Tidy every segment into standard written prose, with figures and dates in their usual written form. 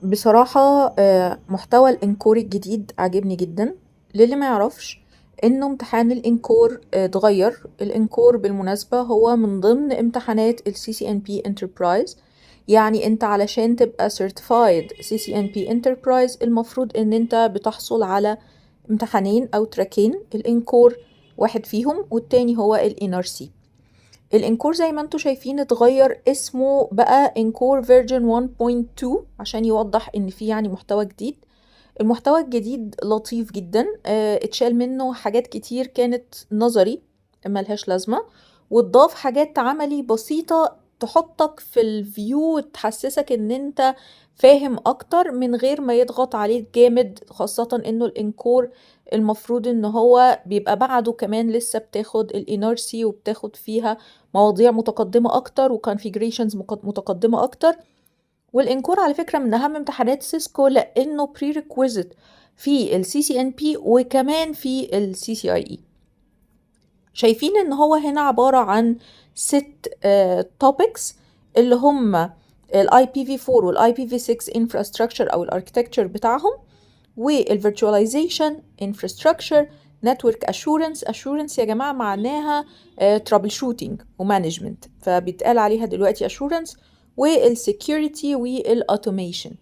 بصراحة محتوى الإنكور الجديد عاجبني جدا. للي ما يعرفش إنه امتحان الإنكور اتغير. الإنكور بالمناسبة هو من ضمن امتحانات ال CCNP Enterprise. يعني انت علشان تبقى Certified CCNP Enterprise المفروض ان انت بتحصل على امتحانين أو تراكين، الإنكور واحد فيهم والتاني هو ال NRC. الانكور زي ما انتوا شايفين اتغير اسمه بقى انكور فيرجن 1.2 عشان يوضح ان في يعني محتوى جديد. المحتوى الجديد لطيف جدا، اتشال منه حاجات كتير كانت نظري ملهاش لازمة، واتضاف حاجات عملي بسيطة تحطك في الفيو وتحسسك ان انت فاهم اكتر من غير ما يضغط عليك جامد، خاصة انه الانكور المفروض ان هو بيبقى بعده كمان لسه بتاخد الانرسي وبتاخد فيها مواضيع متقدمة اكتر وكونفيجريشنز متقدمة اكتر. والانكور على فكرة من اهم امتحانات سيسكو لانه prerequisite في ال CCNP وكمان في ال CCIE. شايفين ان هو هنا عبارة عن 6 topics اللي هم ال IPv4 وال IPv6 infrastructure او الاركتكتشر بتاعهم، وال virtualization infrastructure network assurance يا جماعة معناها trouble shooting ومانجمنت، فبيتقال عليها دلوقتي assurance، وال security وال automation.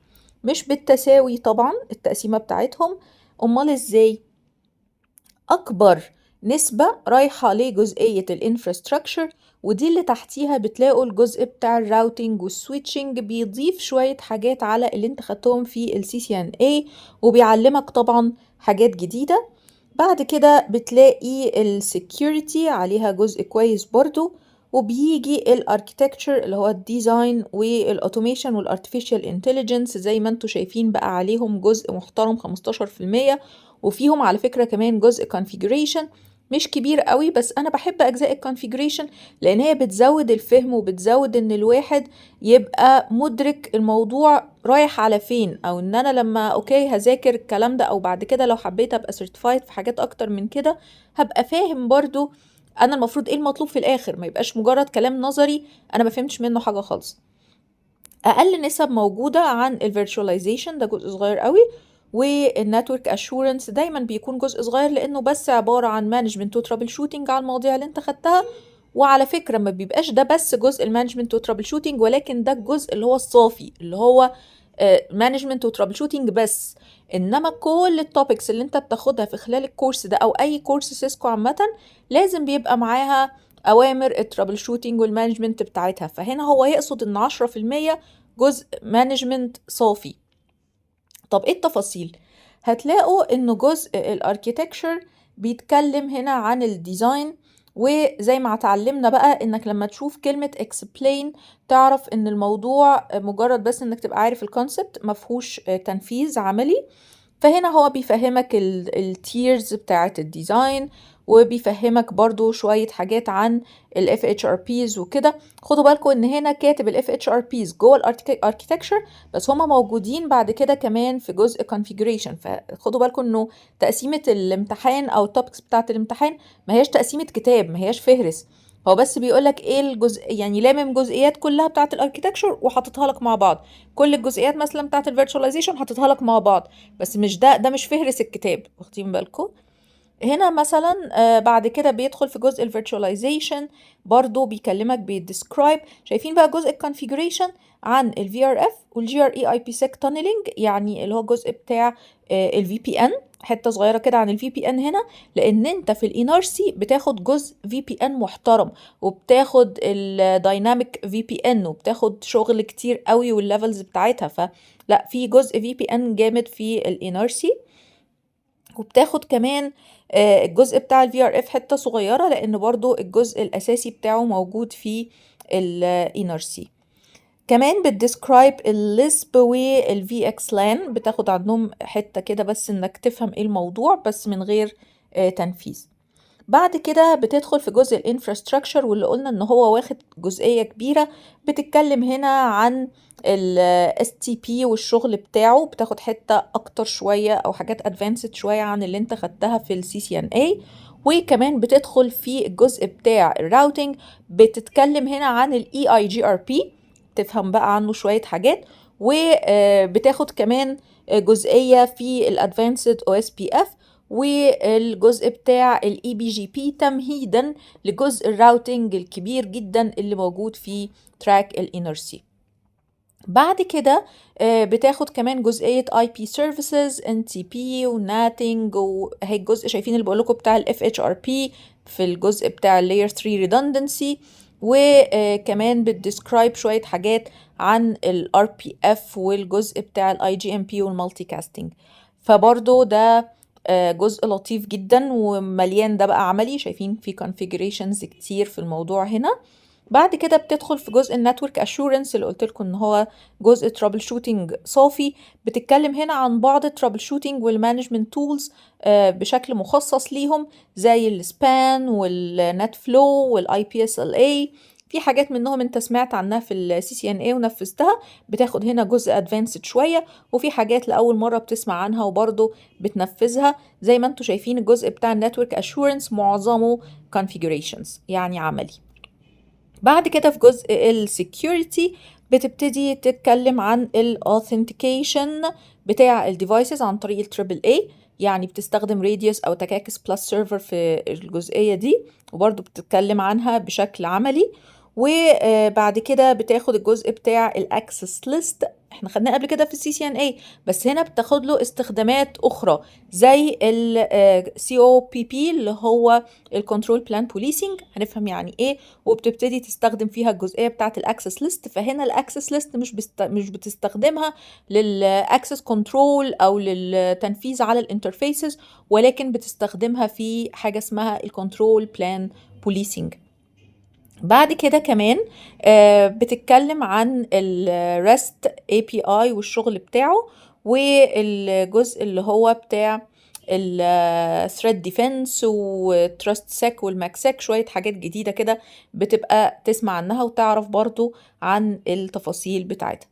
مش بالتساوي طبعا التقسيمة بتاعتهم، امال ازاي؟ اكبر نسبة رايحة لجزئية الانفراستراكشر، ودي اللي تحتيها بتلاقوا الجزء بتاع الراوتينج والسويتشنج، بيضيف شوية حاجات على اللي انت خدتهم في ال CCNA وبيعلمك طبعا حاجات جديدة. بعد كده بتلاقي السكيورتي عليها جزء كويس برضو، وبيجي الاركتكتشر اللي هو الديزاين والاوتوميشن والارتفيشال انتليجنس زي ما انتوا شايفين بقى عليهم جزء محترم 15%، وفيهم على فكرة كمان جزء configuration مش كبير قوي، بس انا بحب اجزاء الكونفيجريشن لان هي بتزود الفهم وبتزود ان الواحد يبقى مدرك الموضوع رايح على فين، او ان انا لما اوكي هذاكر الكلام ده او بعد كده لو حبيت ابقى سيرتيفايد في حاجات اكتر من كده هبقى فاهم برضو انا المفروض ايه المطلوب في الاخر، ما يبقاش مجرد كلام نظري انا ما فهمتش منه حاجة خالص. اقل نسب موجودة عن الفيرتشواليزيشن ده جزء صغير قوي، والنتورك اشورنس دايما بيكون جزء صغير لانه بس عبارة عن مانجمنت وترابل شوتنج على المواضيع اللي انت خدتها. وعلى فكرة ما بيبقاش ده بس جزء المانجمنت وترابل شوتنج، ولكن ده الجزء اللي هو الصافي اللي هو مانجمنت وترابل شوتنج بس. انما كل التوبكس اللي انت بتاخدها في خلال الكورس ده او اي كورس سيسكو عامة لازم بيبقى معاها اوامر الترابل شوتنج والمانجمنت بتاعتها. فهنا هو يقصد ان 10% جزء مانجمنت صافي. طب ايه التفاصيل؟ هتلاقوا انه جزء الاركيتكتشر بيتكلم هنا عن الديزاين، وزي ما اتعلمنا بقى انك لما تشوف كلمة explain تعرف ان الموضوع مجرد بس انك تبقى عارف الكونسبت مفهوش تنفيذ عملي. فهنا هو بيفهمك التيرز بتاعت الديزاين، وبيفهمك برضو شوية حاجات عن ال FHRPs وكده. خدوا بالكم ان هنا كاتب ال FHRPs جوه الاركيتكتشر، بس هما موجودين بعد كده كمان في جزء configuration. فخدوا بالكم انه تقسيمة الامتحان او التوبكس بتاعت الامتحان ما هياش تقسيمة كتاب، ما هياش فهرس، هو بس بيقولك ايه الجزء، يعني لامم جزئيات كلها بتاعت الاركيتكتشر وحاططها لك مع بعض، كل الجزئيات مثلا بتاعت الفيرتشواليزيشن حاططها لك مع بعض، بس مش ده مش فهرس الكتاب، واخدين بالكم؟ هنا مثلا بعد كده بيدخل في جزء الفيرتشواليزيشن، برضو بيكلمك بيديسكرايب. شايفين بقى جزء الكونفيجريشن عن ال VRF وال GRE IPsec tunneling، يعني اللي هو الجزء بتاع ال VPN، حتة صغيرة كده عن ال VPN هنا، لان انت في الانرسي بتاخد جزء VPN محترم وبتاخد الدايناميك VPN وبتاخد شغل كتير قوي والليفلز بتاعتها، فلا في جزء VPN جامد في الانرسي. وبتاخد كمان الجزء بتاع ال VRF حتة صغيرة لأن برضو الجزء الأساسي بتاعه موجود في ال NRC. كمان بتديسكرايب الليسب وال VXLAN، بتاخد عنهم حتة كده بس انك تفهم ايه الموضوع بس من غير تنفيذ. بعد كده بتدخل في جزء الانفراستراكشر واللي قلنا ان هو واخد جزئية كبيرة، بتتكلم هنا عن ال STP والشغل بتاعه، بتاخد حتة اكتر شوية او حاجات ادفانسد شوية عن اللي انت خدتها في ال CCNA. وكمان بتدخل في الجزء بتاع الراوتينج، بتتكلم هنا عن ال EIGRP، تفهم بقى عنه شوية حاجات. وبتاخد كمان جزئية في الادفانسد او اس بي اف، والجزء بتاع الاي بي جي بي تمهيدا لجزء الراوتنج الكبير جدا اللي موجود في تراك الانر سي. بعد كده بتاخد كمان جزئية IP Services NTP وناتنج، وهي الجزء شايفين اللي بقولكم بتاع ال FHRP في الجزء بتاع ال Layer 3 Redundancy، وكمان بتديسكرايب شوية حاجات عن ال RPF والجزء بتاع ال IGMP والمالتي كاستنج. فبرضو ده جزء لطيف جدا ومليان، ده بقى عملي، شايفين في configurations كتير في الموضوع هنا. بعد كده بتدخل في جزء النتورك اشورنس اللي قلت لكم ان هو جزء ترابل شوتنج صافي. بتتكلم هنا عن بعض الترابل شوتنج والمانجمنت تولز بشكل مخصص ليهم، زي السبان والنت فلو والاي بي اس ال اي. في حاجات منهم انت سمعت عنها في السي سي ان اي ونفذتها، بتاخد هنا جزء ادفانسد شويه، وفي حاجات لاول مره بتسمع عنها وبرضه بتنفذها. زي ما انتم شايفين الجزء بتاع النتورك اشورنس معظمه configurations يعني عملي. بعد كده في جزء السكيورتي بتبتدي تتكلم عن الاوثنتيكيشن بتاع الديفايسز عن طريق التريبل اي، يعني بتستخدم راديوس او تكاكس بلس سيرفر في الجزئيه دي، وبرضو بتتكلم عنها بشكل عملي. وبعد كده بتاخد الجزء بتاع الاكسس ليست، احنا خدناه قبل كده في السي سي ان اي، بس هنا بتاخد له استخدامات اخرى زي السي او بي بي اللي هو الكنترول بلان بوليسنج، هنفهم يعني ايه، وبتبتدي تستخدم فيها الجزئيه بتاعه الاكسس ليست. فهنا الاكسس ليست مش بتستخدمها للاكسس كنترول او للتنفيذ على الانترفيسز، ولكن بتستخدمها في حاجه اسمها الكنترول بلان بوليسنج. بعد كده كمان بتتكلم عن الريست اي بي اي والشغل بتاعه، والجزء اللي هو بتاع الثريد ديفense وتراست سيك والماك سيك، شوية حاجات جديدة كده بتبقى تسمع عنها وتعرف برضو عن التفاصيل بتاعتها.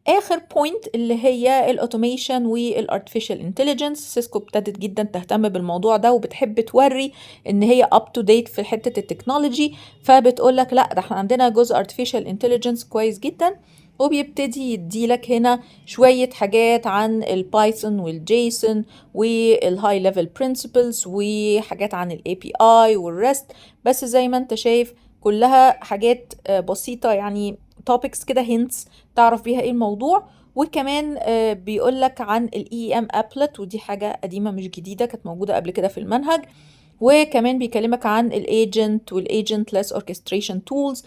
اخر بوينت اللي هي الاوتوميشن والارتفيشال انتليجنس. سيسكو ابتدت جدا تهتم بالموضوع ده وبتحب توري ان هي اب تو ديت في حته التكنولوجي، فبتقول لك لا ده احنا عندنا جزء ارتفيشال انتليجنس كويس جدا، وبيبتدي يديلك هنا شويه حاجات عن البايثون والجيسون والهاي ليفل برنسبلز وحاجات عن الاي بي اي والريست. بس زي ما انت شايف كلها حاجات بسيطه، يعني topics كده hints تعرف بيها ايه الموضوع. وكمان بيقولك عن الاي ام ابلت، ودي حاجة قديمة مش جديدة، كانت موجودة قبل كده في المنهج. وكمان بيكلمك عن الايجنت والايجنتلس اوركستريشن تولز،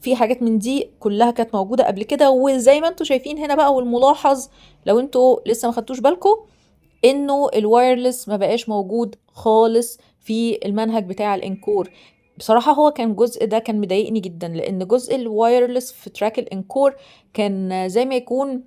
في حاجات من دي كلها كانت موجودة قبل كده. وزي ما انتوا شايفين هنا بقى، والملاحظ لو انتوا لسه ما خدتوش بالكم انه الوايرلس ما بقاش موجود خالص في المنهج بتاع الانكور. بصراحة هو كان الجزء ده كان مضايقني جدا، لان جزء الوايرلس في تراك الانكور كان زي ما يكون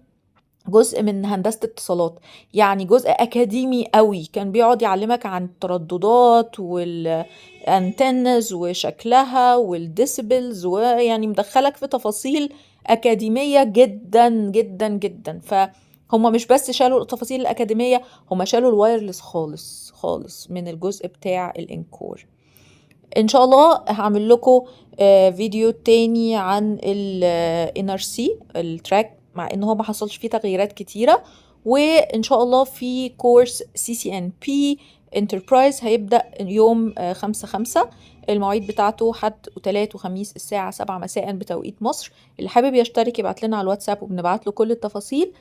جزء من هندسة اتصالات، يعني جزء أكاديمي قوي، كان بيقعد يعلمك عن الترددات والانتنز وشكلها والديسيبلز، ويعني مدخلك في تفاصيل أكاديمية جدا جدا جدا. فهم مش بس شالوا التفاصيل الأكاديمية، هم شالوا الوايرلس خالص خالص من الجزء بتاع الانكور. ان شاء الله هعمل لكم فيديو تاني عن الانر سي التراك، مع ان هو ما حصلش فيه تغييرات كتيرة. وان شاء الله في كورس CCNP انتربرايز هيبدأ يوم 5/5، المواعيد بتاعته حد وتلات وخميس الساعة 7 مساء بتوقيت مصر. اللي حابب يشترك يبعت لنا على الواتساب وبنبعت له كل التفاصيل.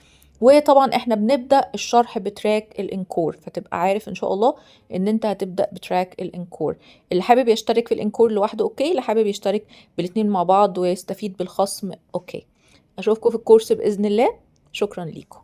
وطبعا احنا بنبدأ الشرح بتراك الانكور، فتبقى عارف ان شاء الله ان انت هتبدأ بتراك الانكور. اللي حابب يشترك في الانكور لوحده اوكي، اللي حابب يشترك بالاتنين مع بعض ويستفيد بالخصم اوكي. اشوفكم في الكورس بإذن الله، شكرا ليكم.